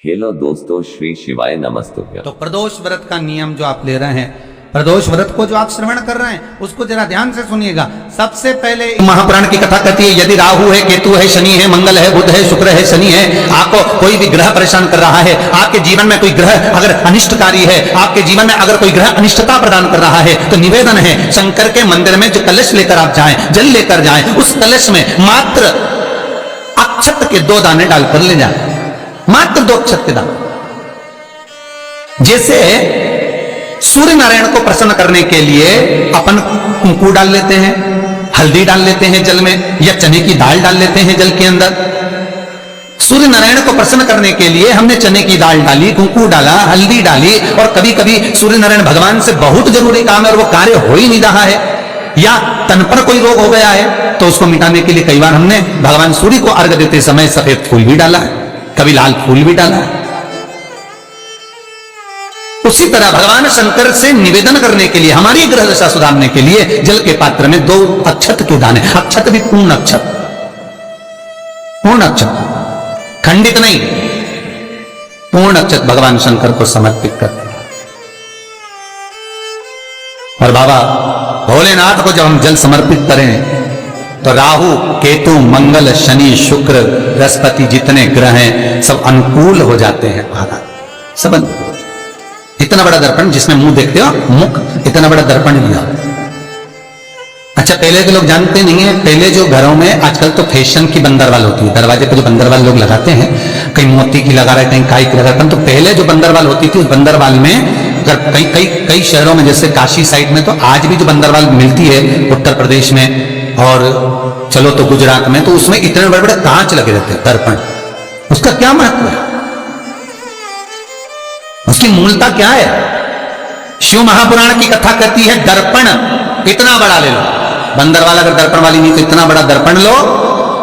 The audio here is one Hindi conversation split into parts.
हेलो दोस्तों, श्री शिवाय नमस्तुभ्यं। तो प्रदोष व्रत का नियम जो आप ले रहे हैं, प्रदोष व्रत को जो आप श्रवण कर रहे हैं उसको जरा ध्यान से सुनिएगा। सबसे पहले महापुराण की कथा कहती है, यदि राहु है, केतु है, शनि है, मंगल है, बुध है, शुक्र है, शनि है, आपको कोई भी ग्रह परेशान कर रहा है, आपके जीवन में कोई ग्रह अगर अनिष्टकारी है, आपके जीवन में अगर कोई ग्रह अनिष्टता प्रदान कर रहा है, तो निवेदन है शंकर के मंदिर में जो कलश लेकर आप जाएं, जल लेकर जाएं, उस कलश में मात्र अक्षत के 2 दाने डालकर ले जाएं, मात्र 2 अक्षत के दाने। जैसे सूर्य नारायण को प्रसन्न करने के लिए अपन कुंकू डाल लेते हैं, हल्दी डाल लेते हैं जल में, या चने की दाल डाल लेते हैं जल के अंदर। सूर्य नारायण को प्रसन्न करने के लिए हमने चने की दाल डाली, कुंकू डाला, हल्दी डाली, और कभी कभी सूर्य नारायण भगवान से बहुत जरूरी काम है और वो कार्य हो ही नहीं रहा है, या तन पर कोई रोग हो गया है, तो उसको मिटाने के लिए कई बार हमने भगवान सूर्य को अर्घ देते समय सफेद फूल भी डाला है, कभी लाल फूल भी डाला है। उसी तरह भगवान शंकर से निवेदन करने के लिए, हमारी ग्रह दशा सुधारने के लिए जल के पात्र में 2 अक्षत के दाने, अक्षत भी पूर्ण अक्षत, पूर्ण अक्षत, खंडित नहीं, पूर्ण अक्षत भगवान शंकर को समर्पित करते हैं। और बाबा भोलेनाथ को जब हम जल समर्पित करें तो राहु, केतु, मंगल, शनि, शुक्र, बृहस्पति जितने ग्रह हैं सब अनुकूल हो जाते हैं महाराज, सब अनुकूल। इतना बड़ा दर्पण जिसमें मुंह देखते हो, मुख, इतना बड़ा दर्पण लिया। अच्छा, पहले के लोग जानते नहीं है, पहले जो घरों में आजकल तो फैशन की बंदरवाल होती है, दरवाजे पर जो बंदरवाल लोग लगाते हैं, कहीं मोती की लगा रहे, कहीं काई की लगा रहे, तो पहले जो बंदरवाल होती थी उस बंदरवाल में अगर कई शहरों में, जैसे काशी साइड में, तो आज भी जो बंदरवाल मिलती है उत्तर प्रदेश में, और चलो तो गुजरात में, तो उसमें इतने बड़े बड़े कांच लगे रहते हैं, दर्पण। उसका क्या महत्व है, उसकी मूलता क्या है? शिव महापुराण की कथा कहती है दर्पण इतना बड़ा ले लो, बंदरवाल अगर दर्पण वाली नहीं तो इतना बड़ा दर्पण लो,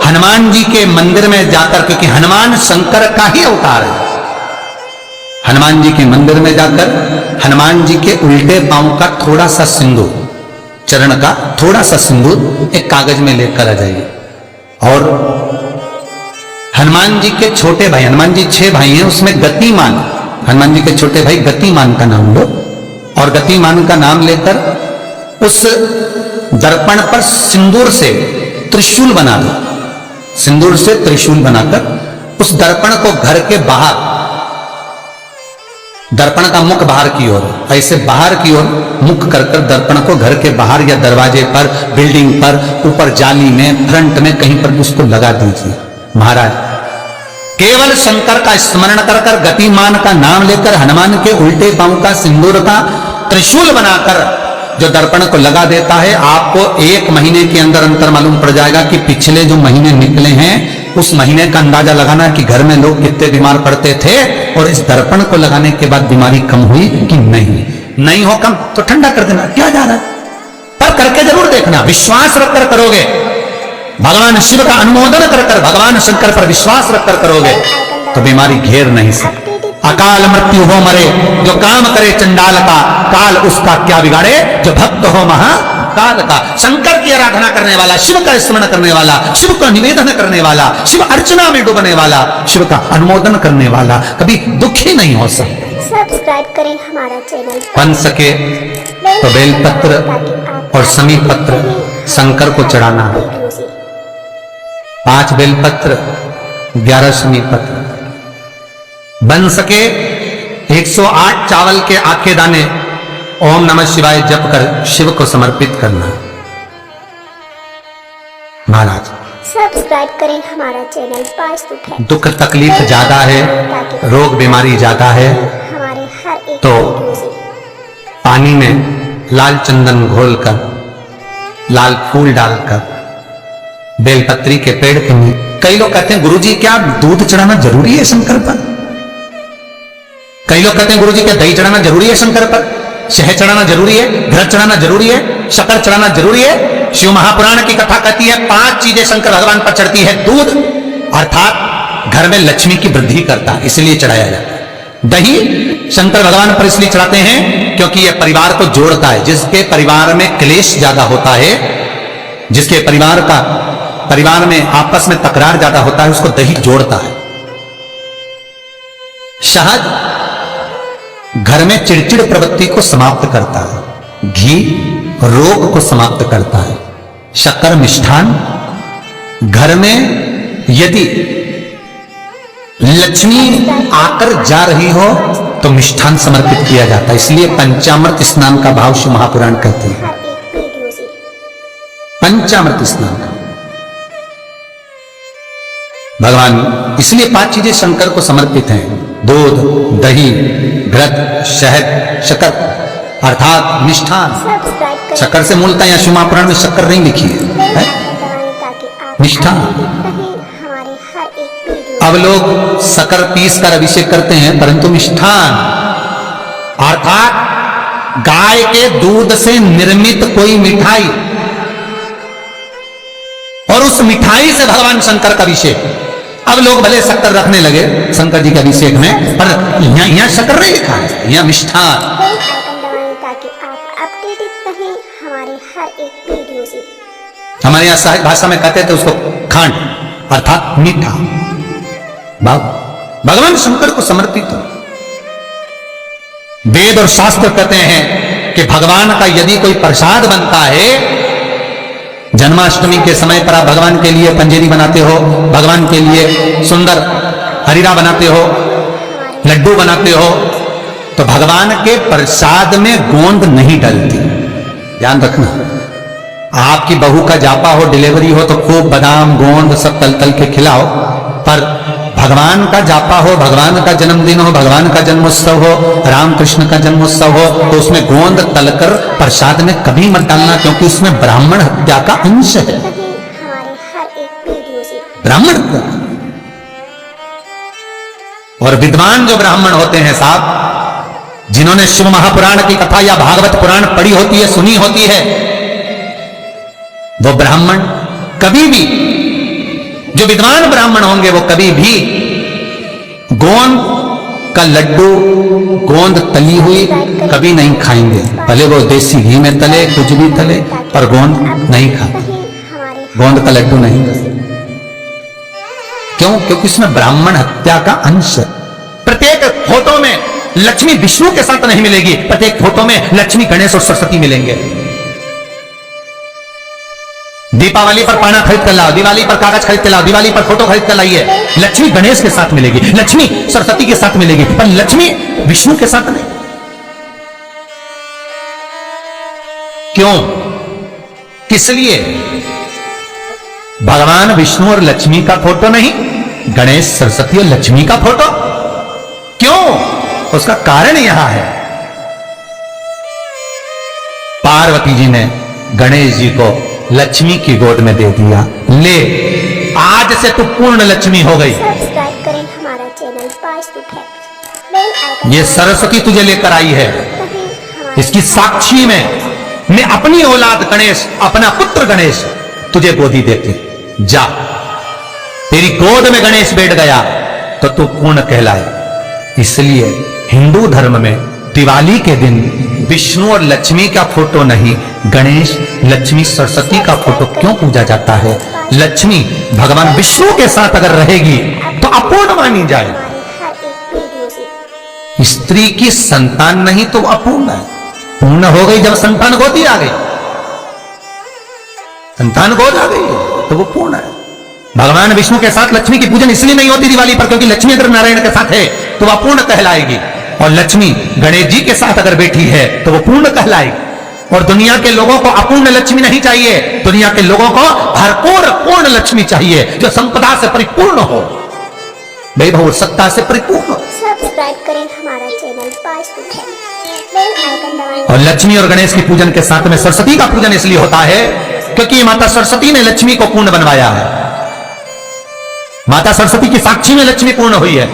हनुमान जी के मंदिर में जाकर, क्योंकि हनुमान शंकर का ही अवतार है, हनुमान जी के मंदिर में जाकर हनुमान जी के उल्टे पांव का थोड़ा सा सिंदूर, चरण का थोड़ा सा सिंदूर एक कागज में लेकर आ जाइए, और हनुमान जी के छोटे भाई, हनुमान जी 6 भाई हैं, उसमें गतिमान, हनुमान जी के छोटे भाई गतिमान का नाम लो, और गतिमान का नाम लेकर उस दर्पण पर सिंदूर से त्रिशूल बना दो, सिंदूर से त्रिशूल बनाकर उस दर्पण को घर के बाहर, दर्पण का मुख बाहर की ओर, ऐसे बाहर की ओर मुख कर दर्पण को घर के बाहर या दरवाजे पर, बिल्डिंग पर, ऊपर जाली में, फ्रंट में, कहीं पर उसको लगा दीजिए। महाराज केवल शंकर का स्मरण कर गतिमान का नाम लेकर हनुमान के उल्टे पांव का सिंदूर का त्रिशूल बनाकर जो दर्पण को लगा देता है, आपको 1 महीने के अंदर अंतर मालूम पड़ जाएगा कि पिछले जो महीने निकले हैं उस महीने का अंदाजा लगाना कि घर में लोग कितने बीमार पड़ते थे, और इस दर्पण को लगाने के बाद बीमारी कम हुई कि नहीं हो कम तो ठंडा कर देना, क्या जा रहा है, पर करके जरूर देखना, विश्वास रखकर करोगे, भगवान शिव का अनुमोदन कर भगवान शंकर पर विश्वास रखकर करोगे तो बीमारी घेर नहीं सकती। अकाल मृत्यु हो मरे जो काम करे चंडाल का, काल उसका क्या बिगाड़े जो भक्त हो महाकाल का। शंकर की आराधना करने वाला, शिव का स्मरण करने वाला, शिव का निवेदन करने वाला, शिव अर्चना में डूबने वाला, शिव का अनुमोदन करने वाला कभी दुखी नहीं हो सकता। सब्सक्राइब करें हमारा चैनल, बन सके तो बेलपत्र और समी पत्र शंकर को चढ़ाना है, 5 बेलपत्र, 11 समी पत्र, बन सके 108 चावल के आखे दाने ओम नमः शिवाय जप कर शिव को समर्पित करना। महाराज सब्सक्राइब करें हमारा चैनल, पास्तुत है, दुख तकलीफ ज्यादा है, रोग बीमारी ज्यादा है, हमारे हर एक तो वीडियो से पानी में लाल चंदन घोलकर, लाल फूल डालकर, बेलपत्री के पेड़ के नीचे। कई लोग कहते हैं गुरुजी क्या दूध चढ़ाना जरूरी है शंकर पर? कई लोग कहते हैं गुरुजी क्या दही चढ़ाना जरूरी है शंकर पर? शहद चढ़ाना जरूरी है? घृत चढ़ाना जरूरी है? शक्कर चढ़ाना जरूरी है? शिव महापुराण की कथा कहती है 5 चीजें शंकर भगवान पर चढ़ती है। दूध अर्थात घर में लक्ष्मी की वृद्धि करता है, इसलिए चढ़ाया जाता है। दही शंकर भगवान पर इसलिए चढ़ाते हैं क्योंकि यह परिवार को जोड़ता है। जिसके परिवार में क्लेश ज्यादा होता है, जिसके परिवार में आपस में तकरार ज्यादा होता है, उसको दही जोड़ता है। शहद घर में चिड़चिड़ प्रवृत्ति को समाप्त करता है, घी रोग को समाप्त करता है, शक्कर मिष्ठान घर में यदि लक्ष्मी आकर जा रही हो तो मिष्ठान समर्पित किया जाता है। इसलिए पंचामृत स्नान का भाव शिव महापुराण कहते हैं। हर एक वीडियो से पंचामृत स्नान का भगवान, इसलिए 5 चीजें शंकर को समर्पित हैं: दूध, दही, घृत, शहद, शक्कर अर्थात मिष्ठान। सब्सक्राइब करें, शक्कर से मूलतः यहाँ शिव महापुराण में शक्कर नहीं लिखी बेल है, आइकन दबाएं ताकि आप मिष्ठान। अपडेटेड रहें हमारे हर एक वीडियो। अब लोग शक्कर पीस कर अभिषेक करते हैं, परंतु मिष्ठान अर्थात गाय के दूध से निर्मित कोई मिठाई, और उस मिठाई से भगवान शंकर का अभिषेक। अब लोग भले शक्कर रखने लगे शंकर जी के अभिषेक में, पर यहाँ शक्कर नहीं लिखा है, यहाँ मिष्ठान। बेल आइकन दबाएं ताकि आप अपडेटेड रहें हमारे हर एक वीडियो से। हमारे यहाँ सहज भाषा में कहते थे उसको खांड अर्थात मीठा। भगवान शंकर को समर्पित हो। वेद और शास्त्र कहते हैं कि भगवान का यदि कोई प्रसाद बनता है, जन्माष्टमी के समय पर आप भगवान के लिए पंजेरी बनाते हो, भगवान के लिए सुंदर हरीरा बनाते हो, लड्डू बनाते हो, तो भगवान के प्रसाद में गोंद नहीं डलती। ध्यान रखना, आपकी बहू का जापा हो, डिलीवरी हो तो खूब बादाम गोंद सब तल तल के खिलाओ, पर भगवान का जापा हो, भगवान का जन्मदिन हो, भगवान का जन्मोत्सव हो, रामकृष्ण का जन्मोत्सव हो, तो उसमें गोंद तलकर प्रसाद में कभी मत डालना, क्योंकि उसमें ब्राह्मण हत्या का अंश है। हमारे हर एक वीडियो से ब्राह्मण हत्या। और विद्वान जो ब्राह्मण होते हैं साहब, जिन्होंने शिव महापुराण की कथा या भागवत पुराण पढ़ी होती है, सुनी होती है, वो ब्राह्मण कभी भी, जो विद्वान ब्राह्मण होंगे वो कभी भी गोंद का लड्डू, गोंद तली हुई कभी नहीं खाएंगे। भले वो देसी घी में तले, कुछ भी तले, पर गोंद नहीं खाते, गोंद का लड्डू नहीं खाते। क्यों? क्योंकि इसमें ब्राह्मण हत्या का अंश है। प्रत्येक फोटो में लक्ष्मी विष्णु के साथ नहीं मिलेगी, प्रत्येक फोटो में लक्ष्मी गणेश और सरस्वती मिलेंगे। दीपावली पर पाना खरीद कर लाओ, दिवाली पर कागज खरीद कर लाओ, दिवाली पर फोटो खरीद कर लाइए, लक्ष्मी गणेश के साथ मिलेगी, लक्ष्मी सरस्वती के साथ मिलेगी, पर लक्ष्मी विष्णु के साथ नहीं। क्यों? किस लिए? भगवान विष्णु और लक्ष्मी का फोटो नहीं, गणेश सरस्वती और लक्ष्मी का फोटो। क्यों? उसका कारण यहां है, पार्वती जी ने गणेश जी को लक्ष्मी की गोद में दे दिया, ले आज से तू पूर्ण लक्ष्मी हो गई। सब्सक्राइब करें हमारा चैनल पास्तु फैक्ट। बेल आइकन ये सरस्वती तुझे लेकर आई है, हमारे इसकी साक्षी में मैं अपनी औलाद गणेश, अपना पुत्र गणेश तुझे गोदी देती। जा, तेरी गोद में गणेश बैठ गया तो तू पूर्ण कहलाए। इसलिए हिंदू धर्म में दिवाली के दिन विष्णु और लक्ष्मी का फोटो नहीं, गणेश लक्ष्मी सरस्वती का फोटो क्यों पूजा जाता है? लक्ष्मी भगवान विष्णु के साथ अगर रहेगी तो अपूर्ण मानी जाए। हर एक वीडियो से स्त्री की संतान नहीं तो अपूर्ण है। पूर्ण हो गई जब संतान गोदी आ गई, संतान गोद आ गई तो वो पूर्ण है। भगवान विष्णु के साथ लक्ष्मी की पूजन इसलिए नहीं होती दिवाली पर, क्योंकि लक्ष्मी अगर नारायण के साथ है तो वह अपूर्ण कहलाएगी, और लक्ष्मी गणेश जी के साथ अगर बैठी है तो वो पूर्ण कहलाएगी। और दुनिया के लोगों को अपूर्ण लक्ष्मी नहीं चाहिए, दुनिया के लोगों को भरपूर पूर्ण लक्ष्मी चाहिए, जो संपदा से परिपूर्ण हो, वैभव सत्ता से परिपूर्ण हो। सब्सक्राइब करें हमारा चैनल पास्तु फैक्ट। बेल आइकन दबाएं। और लक्ष्मी और गणेश की पूजन के साथ में सरस्वती का पूजन इसलिए होता है क्योंकि माता सरस्वती ने लक्ष्मी को पूर्ण बनवाया है। माता सरस्वती की साक्षी में लक्ष्मी पूर्ण हुई है,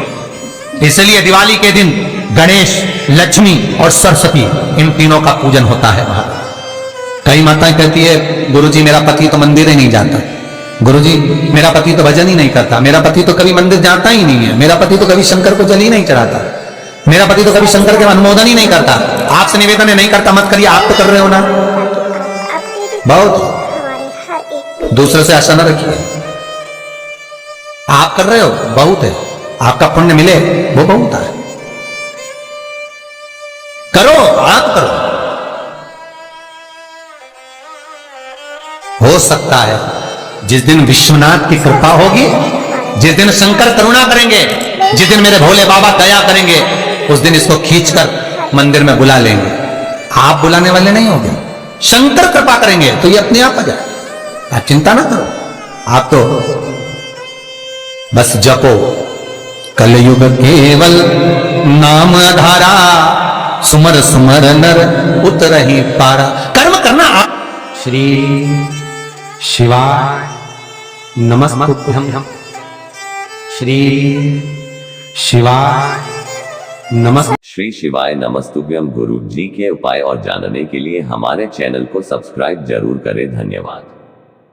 इसलिए दिवाली के दिन गणेश, लक्ष्मी और सरस्वती इन तीनों का पूजन होता है। कई माताएं कहती है गुरुजी मेरा पति तो मंदिर ही नहीं जाता, गुरुजी मेरा पति तो भजन ही नहीं करता, मेरा पति तो कभी मंदिर जाता ही नहीं है, मेरा पति तो कभी शंकर को जल ही नहीं चढ़ाता, मेरा पति तो कभी शंकर के अनुमोदन ही नहीं करता। आपसे निवेदन है नहीं करता मत करिए, आप तो कर रहे हो ना। बहुत हमारे हर एक दूसरे से आशा न रखिए, आप कर रहे हो बहुत है, आपका पुण्य मिले वो बहुत है। करो, आप करो। हो सकता है जिस दिन विश्वनाथ की कृपा होगी, जिस दिन शंकर करुणा करेंगे, जिस दिन मेरे भोले बाबा दया करेंगे, उस दिन इसको खींचकर मंदिर में बुला लेंगे। आप बुलाने वाले नहीं होंगे, शंकर कृपा करेंगे तो ये अपने आप आ जाए। आप चिंता ना करो, आप तो बस जपो कलयुग केवल नाम आधारा, सुमर सुमर नर उतरहि पारा। कर्म करना आप। श्री शिवाय नमस्तुभ्यं, श्री शिवाय नमः। श्री शिवाय नमस्तुभ्यम। गुरु जी के उपाय और जानने के लिए हमारे चैनल को सब्सक्राइब जरूर करें। धन्यवाद।